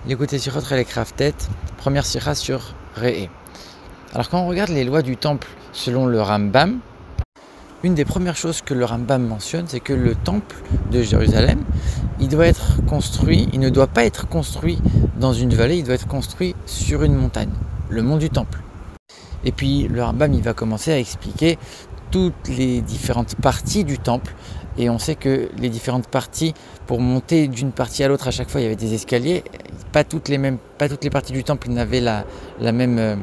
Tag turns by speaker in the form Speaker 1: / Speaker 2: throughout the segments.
Speaker 1: L'écoutez sur Relek Raftet, première sira sur Re'e. Alors quand on regarde les lois du temple selon le Rambam, une des premières choses que le Rambam mentionne, c'est que le temple de Jérusalem, il ne doit pas être construit dans une vallée, il doit être construit sur une montagne, le mont du temple. Et puis le Rambam, il va commencer à expliquer toutes les différentes parties du temple. Et on sait que les différentes parties, pour monter d'une partie à l'autre, à chaque fois, il y avait des escaliers. Pas toutes les parties du temple n'avaient la même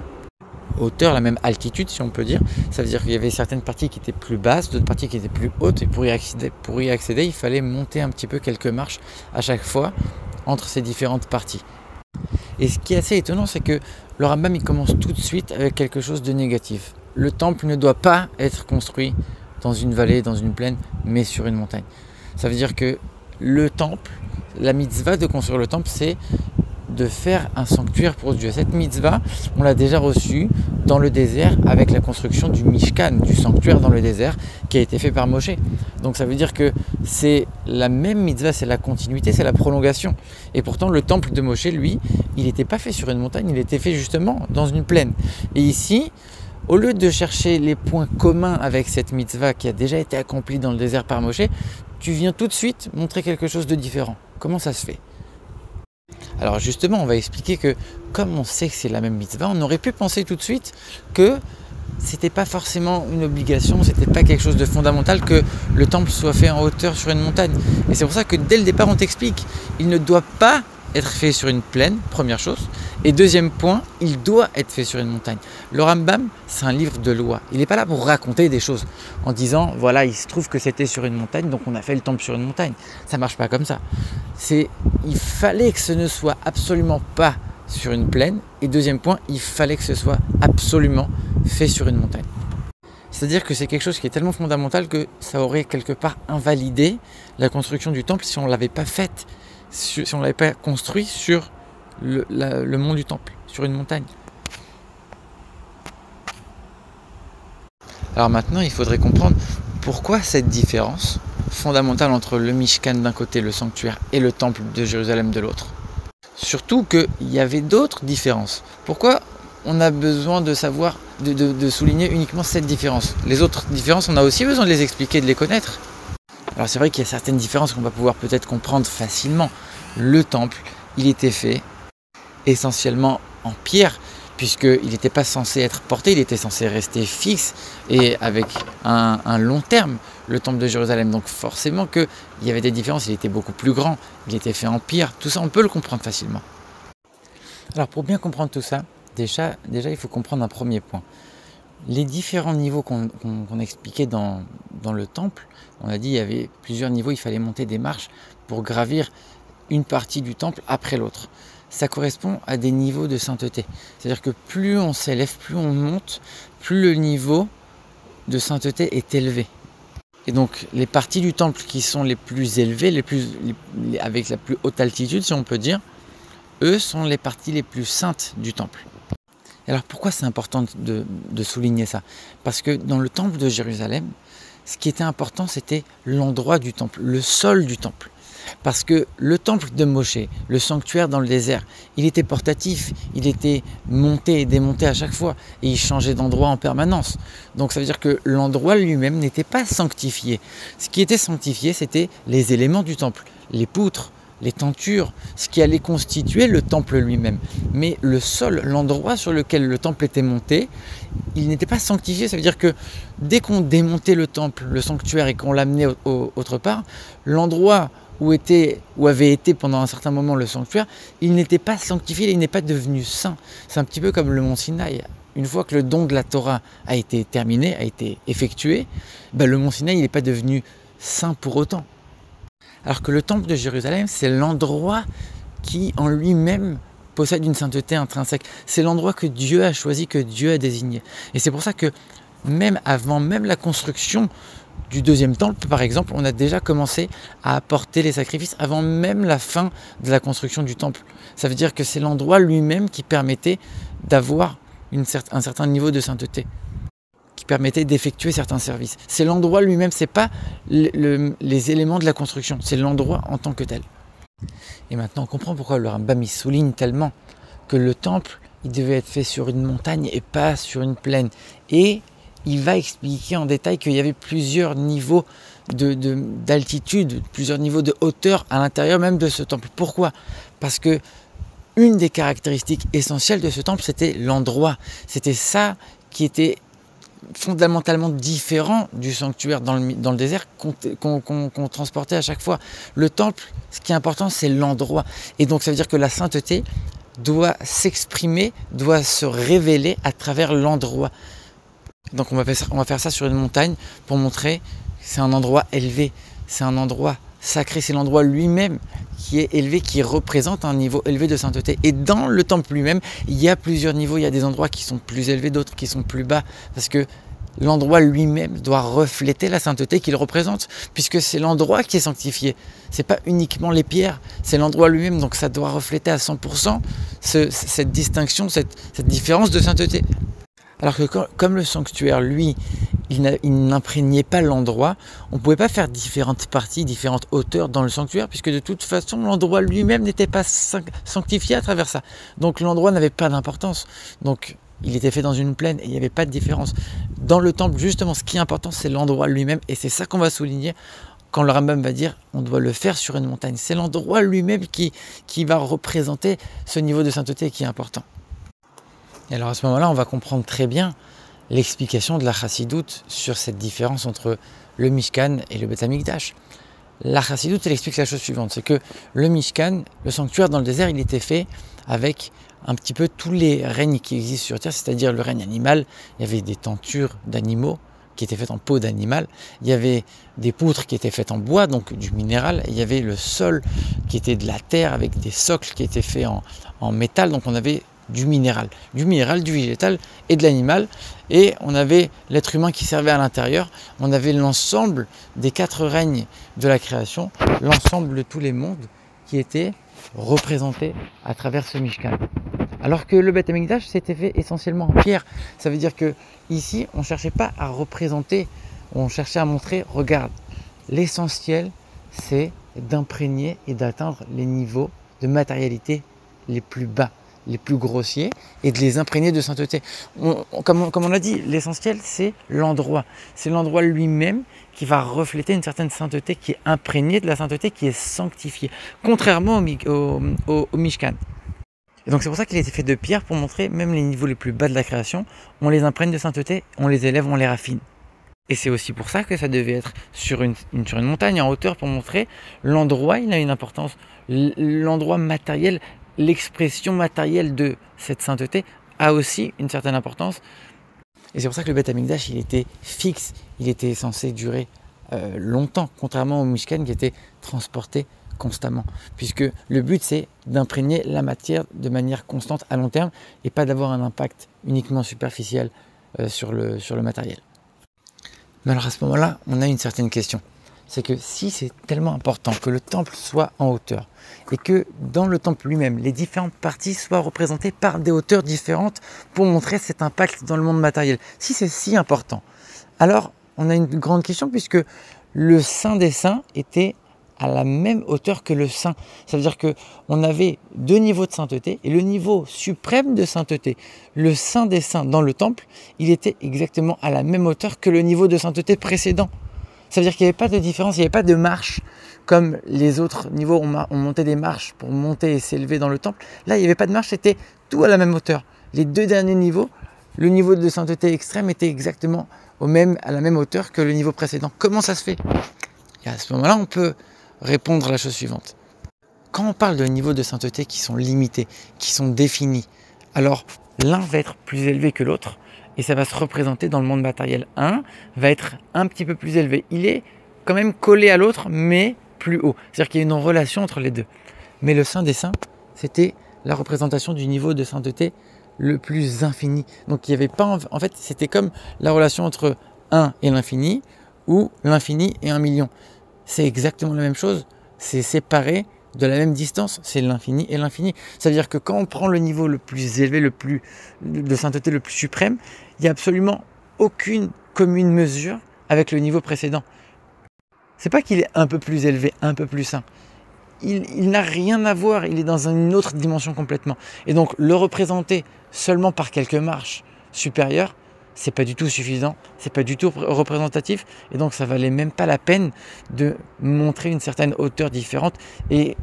Speaker 1: hauteur, la même altitude, si on peut dire. Ça veut dire qu'il y avait certaines parties qui étaient plus basses, d'autres parties qui étaient plus hautes. Et pour y accéder, il fallait monter un petit peu quelques marches à chaque fois entre ces différentes parties. Et ce qui est assez étonnant, c'est que le Rambam, il commence tout de suite avec quelque chose de négatif. Le temple ne doit pas être construit dans une vallée, dans une plaine, mais sur une montagne. Ça veut dire que le temple, la mitzvah de construire le temple, c'est de faire un sanctuaire pour Dieu. Cette mitzvah, on l'a déjà reçue dans le désert avec la construction du Mishkan, du sanctuaire dans le désert, qui a été fait par Moshe. Donc ça veut dire que c'est la même mitzvah, c'est la continuité, c'est la prolongation. Et pourtant, le temple de Moshe, lui, il n'était pas fait sur une montagne, il était fait justement dans une plaine. Et ici, au lieu de chercher les points communs avec cette mitzvah qui a déjà été accomplie dans le désert par Moshe, tu viens tout de suite montrer quelque chose de différent. Comment ça se fait? Alors justement, on va expliquer que comme on sait que c'est la même mitzvah, on aurait pu penser tout de suite que c'était pas forcément une obligation, c'était pas quelque chose de fondamental que le temple soit fait en hauteur sur une montagne. Et c'est pour ça que dès le départ, on t'explique, il ne doit pas être fait sur une plaine, première chose. Et deuxième point, il doit être fait sur une montagne. Le Rambam, c'est un livre de loi. Il n'est pas là pour raconter des choses en disant, voilà, il se trouve que c'était sur une montagne, donc on a fait le temple sur une montagne. Ça ne marche pas comme ça. Il fallait que ce ne soit absolument pas sur une plaine. Et deuxième point, il fallait que ce soit absolument fait sur une montagne. C'est-à-dire que c'est quelque chose qui est tellement fondamental que ça aurait quelque part invalidé la construction du temple si on ne l'avait pas faite, si on ne l'avait pas construit sur le mont du temple, sur une montagne. Alors maintenant, il faudrait comprendre pourquoi cette différence fondamentale entre le Mishkan d'un côté, le sanctuaire, et le temple de Jérusalem de l'autre. Surtout qu'il y avait d'autres différences. Pourquoi on a besoin de savoir, de souligner uniquement cette différence? Les autres différences, on a aussi besoin de les expliquer, de les connaître. Alors c'est vrai qu'il y a certaines différences qu'on va pouvoir peut-être comprendre facilement. Le temple, il était fait essentiellement en pierre, puisqu'il n'était pas censé être porté, il était censé rester fixe et avec un long terme, le temple de Jérusalem. Donc forcément qu'il y avait des différences, il était beaucoup plus grand, il était fait en pierre, tout ça on peut le comprendre facilement. Alors pour bien comprendre tout ça, déjà il faut comprendre un premier point. Les différents niveaux qu'on expliquait dans le temple, on a dit il y avait plusieurs niveaux, il fallait monter des marches pour gravir une partie du temple après l'autre. Ça correspond à des niveaux de sainteté. C'est-à-dire que plus on s'élève, plus on monte, plus le niveau de sainteté est élevé. Et donc les parties du temple qui sont les plus élevées, avec la plus haute altitude si on peut dire, eux sont les parties les plus saintes du temple. Alors pourquoi c'est important de souligner ça? Parce que dans le temple de Jérusalem, ce qui était important, c'était l'endroit du temple, le sol du temple. Parce que le temple de Moshe, le sanctuaire dans le désert, il était portatif, il était monté et démonté à chaque fois, et il changeait d'endroit en permanence. Donc ça veut dire que l'endroit lui-même n'était pas sanctifié. Ce qui était sanctifié, c'était les éléments du temple, les poutres, les tentures, ce qui allait constituer le temple lui-même. Mais le sol, l'endroit sur lequel le temple était monté, il n'était pas sanctifié. Ça veut dire que dès qu'on démontait le temple, le sanctuaire, et qu'on l'amenait autre part, l'endroit où avait été pendant un certain moment le sanctuaire, il n'était pas sanctifié, il n'est pas devenu saint. C'est un petit peu comme le mont Sinaï. Une fois que le don de la Torah a été terminé, a été effectué, le mont Sinaï n'est pas devenu saint pour autant. Alors que le temple de Jérusalem, c'est l'endroit qui en lui-même possède une sainteté intrinsèque. C'est l'endroit que Dieu a choisi, que Dieu a désigné. Et c'est pour ça que même avant la construction du deuxième temple, par exemple, on a déjà commencé à apporter les sacrifices avant même la fin de la construction du temple. Ça veut dire que c'est l'endroit lui-même qui permettait d'avoir un certain niveau de sainteté, qui permettait d'effectuer certains services. C'est l'endroit lui-même, c'est pas les éléments de la construction, c'est l'endroit en tant que tel. Et maintenant on comprend pourquoi le Rambam il souligne tellement que le temple il devait être fait sur une montagne et pas sur une plaine. Et il va expliquer en détail qu'il y avait plusieurs niveaux d'altitude, plusieurs niveaux de hauteur à l'intérieur même de ce temple. Pourquoi? Parce que une des caractéristiques essentielles de ce temple, c'était l'endroit. C'était ça qui était fondamentalement différent du sanctuaire dans le désert qu'on transportait à chaque fois. Le temple, ce qui est important, c'est l'endroit. Et donc ça veut dire que la sainteté doit s'exprimer, doit se révéler à travers l'endroit. Donc on va faire ça sur une montagne pour montrer que c'est un endroit élevé, c'est un endroit sacré, c'est l'endroit lui-même qui est élevé, qui représente un niveau élevé de sainteté. Et dans le temple lui-même, il y a plusieurs niveaux, il y a des endroits qui sont plus élevés, d'autres qui sont plus bas, parce que l'endroit lui-même doit refléter la sainteté qu'il représente, puisque c'est l'endroit qui est sanctifié. C'est pas uniquement les pierres, c'est l'endroit lui-même, donc ça doit refléter à 100% cette distinction, cette différence de sainteté. Alors que comme le sanctuaire, lui, il n'imprégnait pas l'endroit, on ne pouvait pas faire différentes parties, différentes hauteurs dans le sanctuaire, puisque de toute façon, l'endroit lui-même n'était pas sanctifié à travers ça. Donc l'endroit n'avait pas d'importance. Donc il était fait dans une plaine et il n'y avait pas de différence. Dans le temple, justement, ce qui est important, c'est l'endroit lui-même, et c'est ça qu'on va souligner quand le Rambam va dire on doit le faire sur une montagne. C'est l'endroit lui-même qui va représenter ce niveau de sainteté qui est important. Et alors à ce moment-là, on va comprendre très bien l'explication de la Chassidoute sur cette différence entre le Mishkan et le Beth Amikdash. La Chassidoute, elle explique la chose suivante, c'est que le Mishkan, le sanctuaire dans le désert, il était fait avec un petit peu tous les règnes qui existent sur Terre, c'est-à-dire le règne animal. Il y avait des tentures d'animaux qui étaient faites en peau d'animal, il y avait des poutres qui étaient faites en bois, donc du minéral, et il y avait le sol qui était de la terre avec des socles qui étaient faits en métal, donc on avait du minéral, du végétal et de l'animal, et on avait l'être humain qui servait à l'intérieur, on avait l'ensemble des 4 règnes de la création, l'ensemble de tous les mondes qui étaient représentés à travers ce Mishkan. Alors que le Beth Amikdash s'était fait essentiellement en pierre, ça veut dire que ici on ne cherchait pas à représenter, on cherchait à montrer, regarde, l'essentiel c'est d'imprégner et d'atteindre les niveaux de matérialité les plus bas, les plus grossiers, et de les imprégner de sainteté. Comme on l'a dit, l'essentiel c'est l'endroit lui-même qui va refléter une certaine sainteté, qui est imprégnée de la sainteté, qui est sanctifiée, contrairement au Mishkan. Et donc c'est pour ça qu'il a été fait de pierre, pour montrer même les niveaux les plus bas de la création, on les imprègne de sainteté, on les élève, on les raffine. Et c'est aussi pour ça que ça devait être sur une montagne en hauteur, pour montrer l'endroit, il a une importance, l'endroit matériel, l'expression matérielle de cette sainteté a aussi une certaine importance. Et c'est pour ça que le Beth Amikdash, il était fixe, il était censé durer longtemps, contrairement au Mishkan qui était transporté constamment. Puisque le but, c'est d'imprégner la matière de manière constante à long terme et pas d'avoir un impact uniquement superficiel sur le matériel. Mais alors à ce moment-là, on a une certaine question. C'est que si c'est tellement important que le temple soit en hauteur et que dans le temple lui-même, les différentes parties soient représentées par des hauteurs différentes pour montrer cet impact dans le monde matériel, si c'est si important, alors on a une grande question, puisque le Saint des Saints était à la même hauteur que le Saint. Ça veut dire qu'on avait 2 niveaux de sainteté, et le niveau suprême de sainteté, le Saint des Saints dans le temple, il était exactement à la même hauteur que le niveau de sainteté précédent. Ça veut dire qu'il n'y avait pas de différence, il n'y avait pas de marche comme les autres niveaux, on montait des marches pour monter et s'élever dans le temple. Là, il n'y avait pas de marche, c'était tout à la même hauteur. Les 2 derniers niveaux, le niveau de sainteté extrême était exactement à la même hauteur que le niveau précédent. Comment ça se fait? Et à ce moment-là, on peut répondre à la chose suivante. Quand on parle de niveaux de sainteté qui sont limités, qui sont définis, alors l'un va être plus élevé que l'autre, et ça va se représenter dans le monde matériel. Un va être un petit peu plus élevé. Il est quand même collé à l'autre, mais plus haut. C'est-à-dire qu'il y a une relation entre les deux. Mais le Saint des Saints, c'était la représentation du niveau de sainteté le plus infini. Donc il n'y avait pas... En fait, c'était comme la relation entre 1 et l'infini, ou l'infini et 1 million. C'est exactement la même chose. C'est séparé de la même distance, c'est l'infini et l'infini. Ça veut dire que quand on prend le niveau le plus élevé, de sainteté le plus suprême, il n'y a absolument aucune commune mesure avec le niveau précédent. C'est pas qu'il est un peu plus élevé, un peu plus saint. il n'a rien à voir, il est dans une autre dimension complètement. Et donc le représenter seulement par quelques marches supérieures, c'est pas du tout suffisant, c'est pas du tout représentatif, et donc ça valait même pas la peine de montrer une certaine hauteur différente et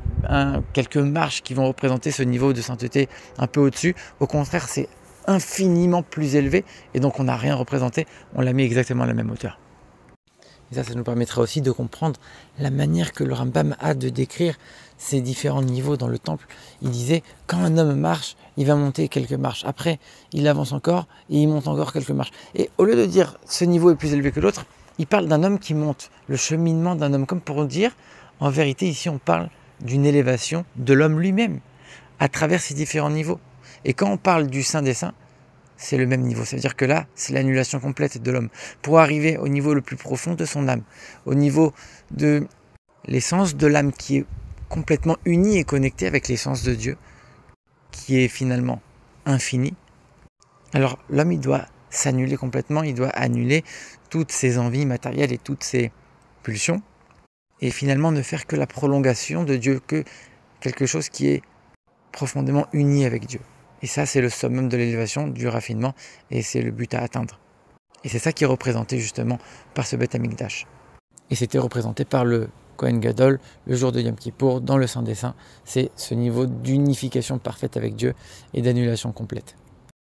Speaker 1: quelques marches qui vont représenter ce niveau de sainteté un peu au-dessus. Au contraire, c'est infiniment plus élevé, et donc on n'a rien représenté, on l'a mis exactement à la même hauteur. Et ça nous permettra aussi de comprendre la manière que le Rambam a de décrire ces différents niveaux dans le temple. Il disait, quand un homme marche, il va monter quelques marches. Après, il avance encore et il monte encore quelques marches. Et au lieu de dire, ce niveau est plus élevé que l'autre, il parle d'un homme qui monte, le cheminement d'un homme, comme pour dire, en vérité, ici, on parle d'une élévation de l'homme lui-même, à travers ces différents niveaux. Et quand on parle du Saint des Saints, c'est le même niveau. Ça veut dire que là, c'est l'annulation complète de l'homme. Pour arriver au niveau le plus profond de son âme, au niveau de l'essence de l'âme qui est complètement unie et connectée avec l'essence de Dieu, qui est finalement infinie. Alors l'homme, il doit s'annuler complètement, il doit annuler toutes ses envies matérielles et toutes ses pulsions, et finalement ne faire que la prolongation de Dieu, que quelque chose qui est profondément uni avec Dieu. Et ça, c'est le summum de l'élévation, du raffinement, et c'est le but à atteindre. Et c'est ça qui est représenté justement par ce Beth Amikdash. Et c'était représenté par le Kohen Gadol, le jour de Yom Kippour, dans le Saint des Saints. C'est ce niveau d'unification parfaite avec Dieu et d'annulation complète.